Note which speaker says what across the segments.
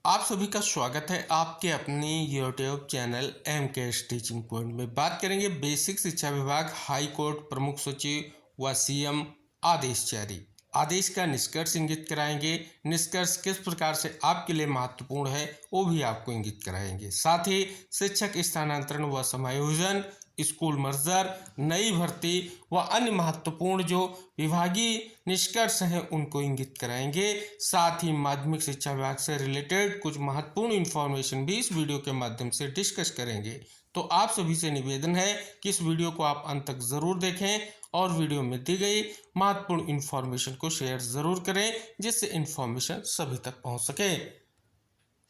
Speaker 1: आप सभी का स्वागत है आपके अपने यूट्यूब चैनल एम के टीचिंग पॉइंट में। बात करेंगे बेसिक शिक्षा विभाग हाई कोर्ट प्रमुख सचिव व सीएम आदेश जारी। आदेश का निष्कर्ष इंगित कराएंगे। निष्कर्ष किस प्रकार से आपके लिए महत्वपूर्ण है वो भी आपको इंगित कराएंगे। साथ ही शिक्षक स्थानांतरण व समायोजन, स्कूल मर्जर, नई भर्ती व अन्य महत्वपूर्ण जो विभागीय निष्कर्ष हैं उनको इंगित कराएंगे। साथ ही माध्यमिक शिक्षा विभाग से रिलेटेड कुछ महत्वपूर्ण इन्फॉर्मेशन भी इस वीडियो के माध्यम से डिस्कस करेंगे। तो आप सभी से निवेदन है कि इस वीडियो को आप अंत तक ज़रूर देखें और वीडियो में दी गई महत्वपूर्ण इन्फॉर्मेशन को शेयर ज़रूर करें जिससे इन्फॉर्मेशन सभी तक पहुंच सके।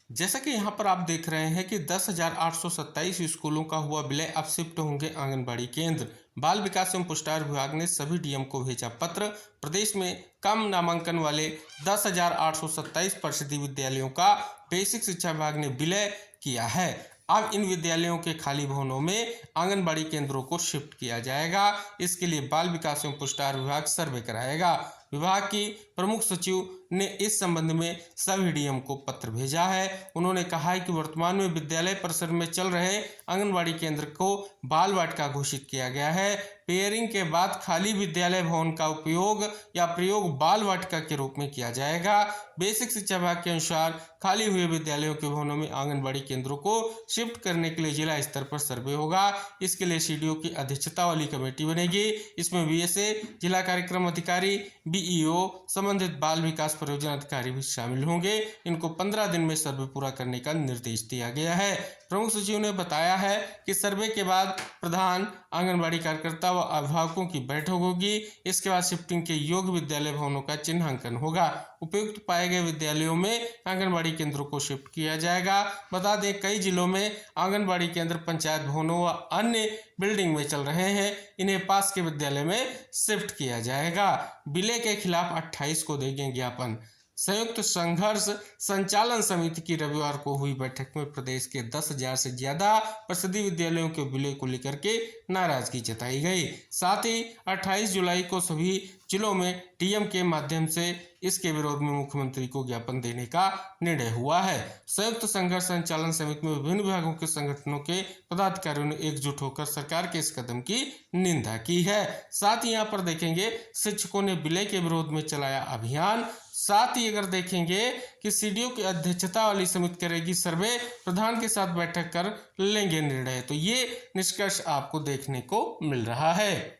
Speaker 1: जैसा कि यहाँ पर आप देख रहे हैं कि 10,827 स्कूलों का हुआ विलय, अब शिफ्ट होंगे आंगनबाड़ी केंद्र। बाल विकास एवं पुष्टार विभाग ने सभी डीएम को भेजा पत्र। प्रदेश में कम नामांकन वाले 10,827 परिषदीय विद्यालयों का बेसिक शिक्षा विभाग ने विलय किया है। अब इन विद्यालयों के खाली भवनों में आंगनबाड़ी केंद्रों को शिफ्ट किया जाएगा। इसके लिए बाल विकास एवं पुष्टार विभाग सर्वे कराएगा। विभाग की प्रमुख सचिव ने इस संबंध में सभी डीएम को पत्र भेजा है। उन्होंने कहा है कि वर्तमान में विद्यालय परिसर में चल रहे आंगनबाड़ी केंद्र को बाल वाटिका घोषित किया गया है। पेयरिंग के बाद खाली विद्यालय भवन का उपयोग या प्रयोग बाल वाटिका के रूप में किया जाएगा। बेसिक शिक्षा विभाग के अनुसार खाली हुए विद्यालयों के भवनों में आंगनबाड़ी केंद्रों को शिफ्ट करने के लिए जिला स्तर पर सर्वे होगा। इसके लिए सीडीओ की अध्यक्षता वाली कमेटी बनेगी। इसमें बीएसए, जिला कार्यक्रम अधिकारी, बीईओ, संबंधित बाल विकास परियोजना अधिकारी भी शामिल होंगे। इनको 15 दिन में सर्वे पूरा करने का निर्देश दिया गया है। प्रमुख सचिव ने बताया है कि सर्वे के बाद प्रधान, आंगनबाड़ी कार्यकर्ता व अभिभावकों की बैठक होगी। इसके बाद शिफ्टिंग के योग्य विद्यालय भवनों का चिन्हांकन होगा। उपयुक्त पाए गए विद्यालयों में आंगनबाड़ी केंद्रों को शिफ्ट किया जाएगा। बता दें, कई जिलों में आंगनबाड़ी केंद्र पंचायत भवनों व अन्य बिल्डिंग में चल रहे हैं। इन्हें पास के विद्यालय में शिफ्ट किया जाएगा। विलय के खिलाफ 28 को देंगे ज्ञापन। संयुक्त संघर्ष संचालन समिति की रविवार को हुई बैठक में प्रदेश के 10,000 से ज्यादा परिषदीय विद्यालयों के विलय को लेकर के नाराजगी जताई गई। साथ ही 28 जुलाई को सभी जिलों में डीएम के माध्यम से इसके विरोध में मुख्यमंत्री को ज्ञापन देने का निर्णय हुआ है। संयुक्त संघर्ष संचालन समिति में विभिन्न विभागों के संगठनों के पदाधिकारियों ने एकजुट होकर सरकार के इस कदम की निंदा की है। साथ ही यहाँ पर देखेंगे, शिक्षकों ने विलय के विरोध में चलाया अभियान। साथ ही अगर देखेंगे कि सीडीओ की अध्यक्षता वाली समिति करेगी सर्वे, प्रधान के साथ बैठक कर लेंगे निर्णय। तो ये निष्कर्ष आपको देखने को मिल रहा है।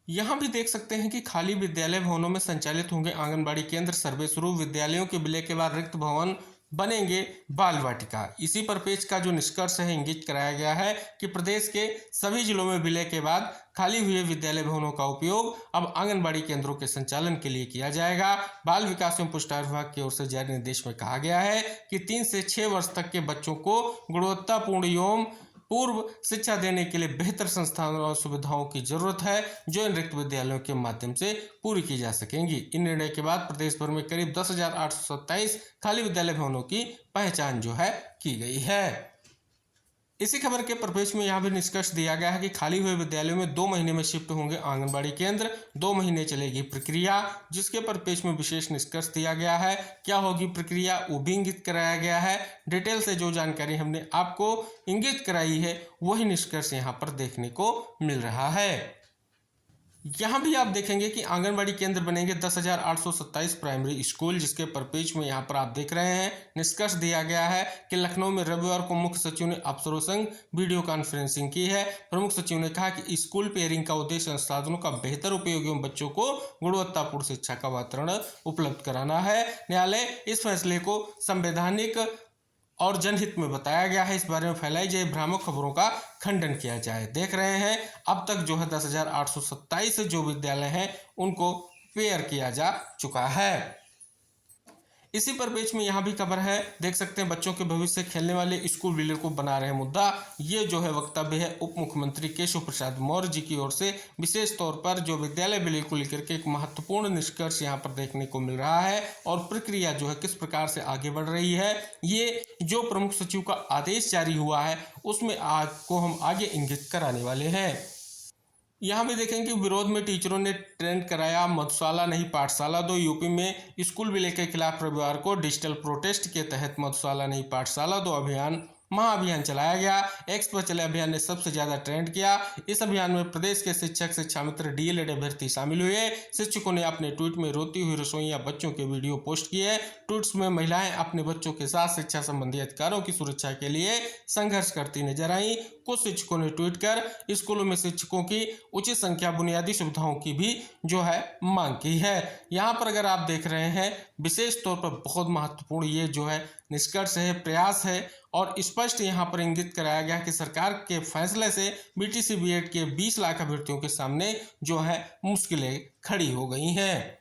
Speaker 1: यहाँ भी देख सकते हैं कि खाली विद्यालय भवनों में संचालित होंगे आंगनबाड़ी केंद्र। सर्वे शुरू। विद्यालयों के विलय के बाद रिक्त भवन बनेंगे बाल वाटिका। इसी पर पेज का जो निष्कर्ष है इंगित कराया गया है कि प्रदेश के सभी जिलों में विलय के बाद खाली हुए विद्यालय भवनों का उपयोग अब आंगनबाड़ी केंद्रों के संचालन के लिए किया जाएगा। बाल विकास एवं पुष्टार विभाग की ओर से जारी निर्देश में कहा गया है कि 3 से 6 वर्ष तक के बच्चों को गुणवत्तापूर्ण एवं पूर्व शिक्षा देने के लिए बेहतर संस्थानों और सुविधाओं की जरूरत है, जो इन रिक्त विद्यालयों के माध्यम से पूरी की जा सकेंगी। इन निर्णय के बाद प्रदेश भर में करीब 10,827 खाली विद्यालय भवनों की पहचान जो है की गई है। इसी खबर के परिप्रेक्ष्य में यहाँ भी निष्कर्ष दिया गया है कि खाली हुए विद्यालयों में 2 महीने में शिफ्ट होंगे आंगनबाड़ी केंद्र। 2 महीने चलेगी प्रक्रिया, जिसके परिप्रेक्ष्य में विशेष निष्कर्ष दिया गया है। क्या होगी प्रक्रिया वो भी इंगित कराया गया है। डिटेल से जो जानकारी हमने आपको इंगित कराई है वही निष्कर्ष यहाँ पर देखने को मिल रहा है। यहाँ भी आप देखेंगे कि आंगनबाड़ी केंद्र बनेंगे 10,827 प्राइमरी स्कूल, जिसके परिप्रेक्ष्य में यहाँ पर आप देख रहे हैं निष्कर्ष दिया गया है कि लखनऊ में रविवार को मुख्य सचिव ने अफसरों संग वीडियो कॉन्फ्रेंसिंग की है। प्रमुख सचिव ने कहा कि स्कूल पेयरिंग का उद्देश्य संसाधनों का बेहतर उपयोग एवं बच्चों को गुणवत्तापूर्ण शिक्षा का वातावरण उपलब्ध कराना है। न्यायालय इस फैसले को संवैधानिक और जनहित में बताया गया है। इस बारे में फैलाई जाए भ्रामक खबरों का खंडन किया जाए। देख रहे हैं अब तक जो है 10,827 जो विद्यालय हैं उनको पेयर किया जा चुका है। इसी परिप्रेक्ष्य में यहाँ भी खबर है, देख सकते हैं, बच्चों के भविष्य से खेलने वाले स्कूल विलय को बना रहे मुद्दा। ये जो है वक्तव्य है उप मुख्यमंत्री केशव प्रसाद मौर्य जी की ओर से। विशेष तौर पर जो विद्यालय विलय को लेकर के एक महत्वपूर्ण निष्कर्ष यहाँ पर देखने को मिल रहा है और प्रक्रिया जो है किस प्रकार से आगे बढ़ रही है, ये जो प्रमुख सचिव का आदेश जारी हुआ है उसमें आपको हम आगे इंगित कराने वाले हैं। यहाँ भी देखें कि विरोध में टीचरों ने ट्रेंड कराया, मधुशाला नहीं पाठशाला दो। यूपी में स्कूल विलय के खिलाफ रविवार को डिजिटल प्रोटेस्ट के तहत मधुशाला नहीं पाठशाला दो अभियान महाअभियान चलाया गया। एक्स पर चले अभियान ने सबसे ज्यादा ट्रेंड किया। इस अभियान में प्रदेश के शिक्षक, शिक्षा मित्र, डीएलएड अभ्यर्थी शामिल हुए। शिक्षकों ने अपने ट्वीट में रोती हुई रसोइयां बच्चों के वीडियो पोस्ट किए। ट्वीट्स में महिलाएं अपने बच्चों के साथ शिक्षा संबंधी अधिकारों की सुरक्षा के लिए संघर्ष करती नजर आई। कुछ शिक्षकों ने ट्वीट कर स्कूलों में शिक्षकों की उचित संख्या, बुनियादी सुविधाओं की भी जो है मांग की है। यहाँ पर अगर आप देख रहे हैं, विशेष तौर पर बहुत महत्वपूर्ण ये जो है निष्कर्ष है, प्रयास है और स्पष्ट यहाँ पर इंगित कराया गया कि सरकार के फैसले से बीटीसी बीएड के 20 लाख अभ्यर्थियों के सामने जो है मुश्किलें खड़ी हो गई हैं।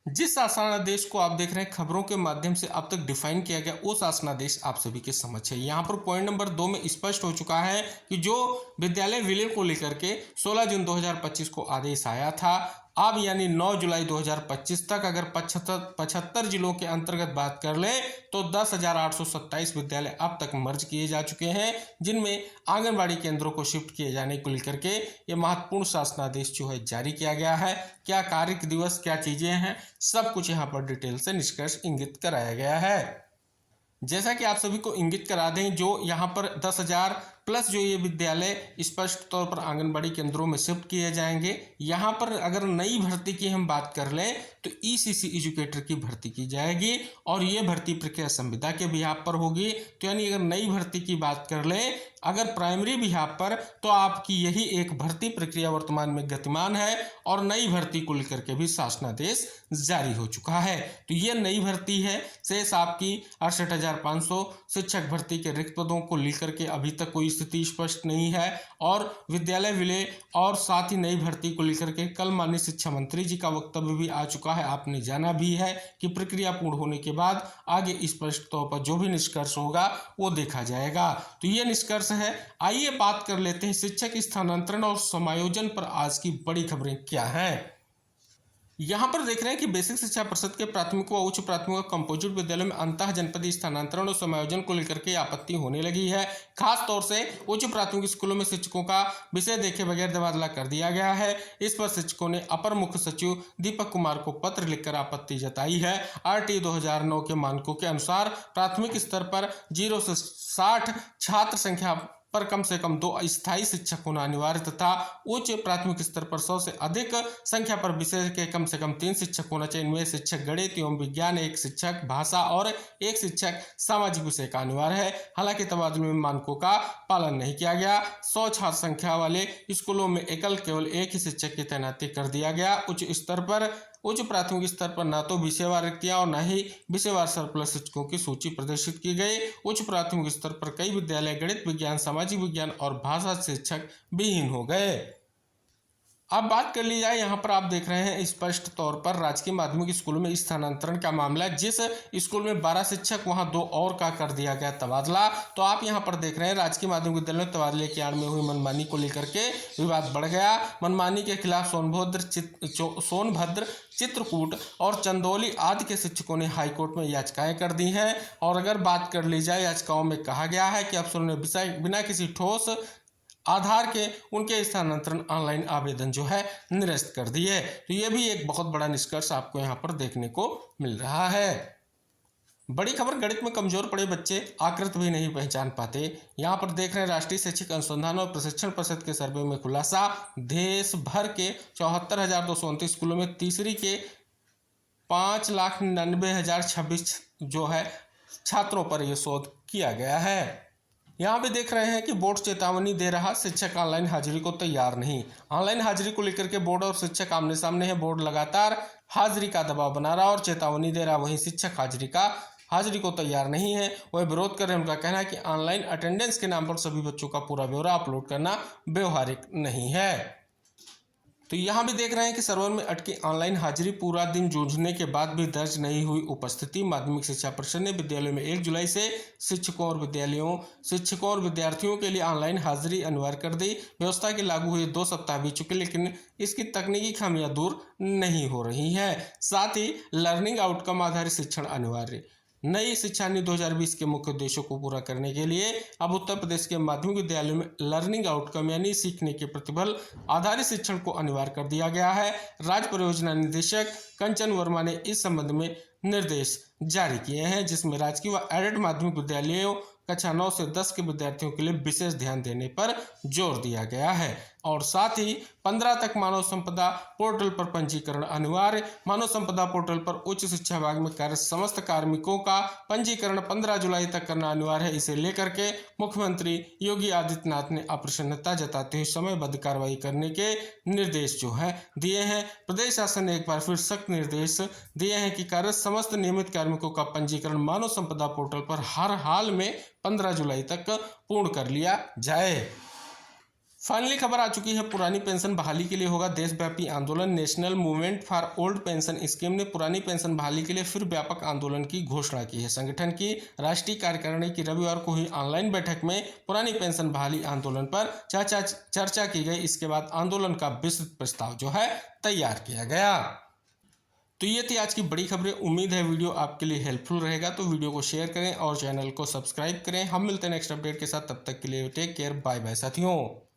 Speaker 1: जिस शासनादेश को आप देख रहे हैं खबरों के माध्यम से अब तक डिफाइन किया गया, वो शासनादेश आप सभी के समक्ष है। यहाँ पर पॉइंट नंबर 2 में स्पष्ट हो चुका है कि जो विद्यालय विलय को लेकर के 16 जून 2025 को आदेश आया था, अब यानी 9 जुलाई 2025 तक अगर 75 जिलों के अंतर्गत बात कर ले तो 10,827 विद्यालय अब तक मर्ज किए जा चुके हैं, जिनमें आंगनबाड़ी केंद्रों को शिफ्ट किए जाने को लेकर के ये महत्वपूर्ण शासनादेश जो है जारी किया गया है। क्या कार्य दिवस, क्या चीजें हैं, सब कुछ यहाँ पर डिटेल से निष्कर्ष इंगित कराया गया है। जैसा कि आप सभी को इंगित करा दें, जो यहाँ पर 10,000 प्लस जो ये विद्यालय स्पष्ट तौर पर आंगनबाड़ी केंद्रों में शिफ्ट किए जाएंगे। यहाँ पर अगर नई भर्ती की हम बात कर लें तो ईसीसी एजुकेटर की भर्ती की जाएगी और ये भर्ती प्रक्रिया संविदा के बिहाफ पर होगी। तो यानी अगर नई भर्ती की बात कर लें, अगर प्राइमरी बिहाफ पर, तो आपकी यही एक भर्ती प्रक्रिया वर्तमान में गतिमान है और नई भर्ती को लेकर के भी शासनादेश जारी हो चुका है। तो ये नई भर्ती है। शेष आपकी 68,500 शिक्षक भर्ती के रिक्त पदों को लेकर के अभी तक कोई स्थिति स्पष्ट नहीं है और विद्यालय विलय और साथ ही नई भर्ती को लेकर के कल माननीय शिक्षा मंत्री जी का वक्तव्य भी आ चुका है। आपने जाना भी है कि प्रक्रिया पूर्ण होने के बाद आगे स्पष्ट तौर पर जो भी निष्कर्ष होगा वो देखा जाएगा। तो ये निष्कर्ष है। आइए बात कर लेते हैं शिक्षक स्थानांतरण और समायोजन पर आज की बड़ी खबरें क्या हैं। यहाँ पर देख रहे हैं कि बेसिक शिक्षा परिषद के प्राथमिक व उच्च प्राथमिक व कंपोजिट विद्यालयों में अंतः जनपदीय स्थानांतरण और समायोजन को लेकर के आपत्ति होने लगी है। खास तौर से उच्च प्राथमिक स्कूलों में शिक्षकों का विषय देखे बगैर तबादला कर दिया गया है। इस पर शिक्षकों ने अपर मुख्य सचिव दीपक कुमार को पत्र लिखकर आपत्ति जताई है। आरटी 2009 के मानकों के अनुसार प्राथमिक स्तर पर 0 से 60 छात्र संख्या पर कम से कम 2 स्थायी शिक्षक होना अनिवार्य तथा उच्च प्राथमिक स्तर पर 100 से अधिक संख्या पर विषय के कम से कम 3 शिक्षक होना चाहिए। इनमें शिक्षक गणित एवं विज्ञान, 1 शिक्षक भाषा और 1 शिक्षक सामाजिक विषय का अनिवार्य है। हालांकि तबादले में मानकों का पालन नहीं किया गया। 100 छात्र संख्या वाले स्कूलों में केवल 1 ही शिक्षक की तैनाती कर दिया गया। उच्च प्राथमिक स्तर पर न तो विषयवार रिक्तियां और न ही विषयवार सरप्लस शिक्षकों की सूची प्रदर्शित की गई। उच्च प्राथमिक स्तर पर कई विद्यालय गणित, विज्ञान, सामाजिक विज्ञान और भाषा शिक्षक विहीन हो गए। अब बात कर ली जाए, यहाँ पर आप देख रहे हैं स्पष्ट तौर पर राजकीय माध्यमिक स्कूलों में स्थानांतरण का मामला। जिस स्कूल में 12 शिक्षक, वहां 2 और का कर दिया गया तबादला। तो आप यहाँ पर देख रहे हैं राजकीय माध्यमिक विद्यालय में तबादले की आड़ में हुई मनमानी को लेकर के विवाद बढ़ गया। मनमानी के खिलाफ सोनभद्र, चित्रकूट और चंदौली आदि के शिक्षकों ने हाईकोर्ट में याचिकाएं कर दी हैं। और अगर बात कर ली जाए, याचिकाओं में कहा गया है कि अफसरों ने बिना किसी ठोस आधार के उनके स्थानांतरण ऑनलाइन आवेदन जो है निरस्त कर दिए। तो ये भी एक बहुत बड़ा निष्कर्ष आपको यहाँ पर देखने को मिल रहा है। बड़ी खबर, गणित में कमजोर पड़े बच्चे आकृति भी नहीं पहचान पाते। यहाँ पर देख रहे हैं राष्ट्रीय शैक्षिक अनुसंधान और प्रशिक्षण परिषद के सर्वे में खुलासा। देश भर के 74,229 स्कूलों में तीसरी के 5,99,026 जो है छात्रों पर यह शोध किया गया है। यहाँ पे देख रहे हैं कि बोर्ड चेतावनी दे रहा, शिक्षक ऑनलाइन हाजिरी को तैयार नहीं। ऑनलाइन हाजिरी को लेकर के बोर्ड और शिक्षक आमने सामने है। बोर्ड लगातार हाजिरी का दबाव बना रहा और चेतावनी दे रहा, वहीं शिक्षक हाजिरी को तैयार नहीं है, वह विरोध कर रहे हैं। उनका कहना है कि ऑनलाइन अटेंडेंस के नाम पर सभी बच्चों का पूरा ब्यौरा अपलोड करना व्यवहारिक नहीं है। तो यहाँ भी देख रहे हैं कि सर्वर में अटकी ऑनलाइन हाजिरी, पूरा दिन जूझने के बाद भी दर्ज नहीं हुई उपस्थिति। माध्यमिक शिक्षा परिषद ने विद्यालयों में 1 जुलाई से शिक्षकों और विद्यार्थियों के लिए ऑनलाइन हाजिरी अनिवार्य कर दी। व्यवस्था के लागू हुए 2 सप्ताह बीत चुके, लेकिन इसकी तकनीकी खामियां दूर नहीं हो रही हैं। साथ ही लर्निंग आउटकम आधारित शिक्षण अनिवार्य। नई शिक्षा नीति 2020 के मुख्य उद्देश्यों को पूरा करने के लिए अब उत्तर प्रदेश के माध्यमिक विद्यालयों में लर्निंग आउटकम यानी सीखने के प्रतिफल आधारित शिक्षण को अनिवार्य कर दिया गया है। राज्य परियोजना निदेशक कंचन वर्मा ने इस संबंध में निर्देश जारी किए हैं, जिसमें राजकीय व एडेड माध्यमिक विद्यालयों कक्षा 9 से 10 के विद्यार्थियों के लिए विशेष ध्यान देने पर जोर दिया गया है। और साथ ही 15 तक मानव संपदा पोर्टल पर पंजीकरण अनिवार्य। मानव संपदा पोर्टल पर उच्च शिक्षा विभाग में कार्यरत समस्त कार्मिकों का पंजीकरण 15 जुलाई तक करना अनिवार्य है। इसे लेकर के मुख्यमंत्री योगी आदित्यनाथ ने अप्रसन्नता जताते हुए समयबद्ध कार्रवाई करने के निर्देश जो है दिए हैं। प्रदेश शासन ने एक बार फिर सख्त निर्देश दिए हैं कि कार्यरत समस्त नियमित कार्मिकों का पंजीकरण मानव संपदा पोर्टल पर हर हाल में 15 जुलाई तक पूर्ण कर लिया जाए। फाइनली खबर आ चुकी है, पुरानी पेंशन बहाली के लिए होगा देशव्यापी आंदोलन। National movement for old pension scheme ने पुरानी पेंशन बहाली के लिए फिर व्यापक आंदोलन की घोषणा की है। संगठन की राष्ट्रीय कार्यकारिणी की रविवार को हुई ऑनलाइन बैठक में पुरानी पेंशन बहाली आंदोलन पर चर्चा की गई। इसके बाद आंदोलन का विस्तृत प्रस्ताव जो है तैयार किया गया। तो ये थी आज की बड़ी खबरें। उम्मीद है वीडियो आपके लिए हेल्पफुल रहेगा, तो वीडियो को शेयर करें और चैनल को सब्सक्राइब करें। हम मिलते हैं नेक्स्ट अपडेट के साथ, तब तक के लिए टेक केयर, बाय बाय साथियों।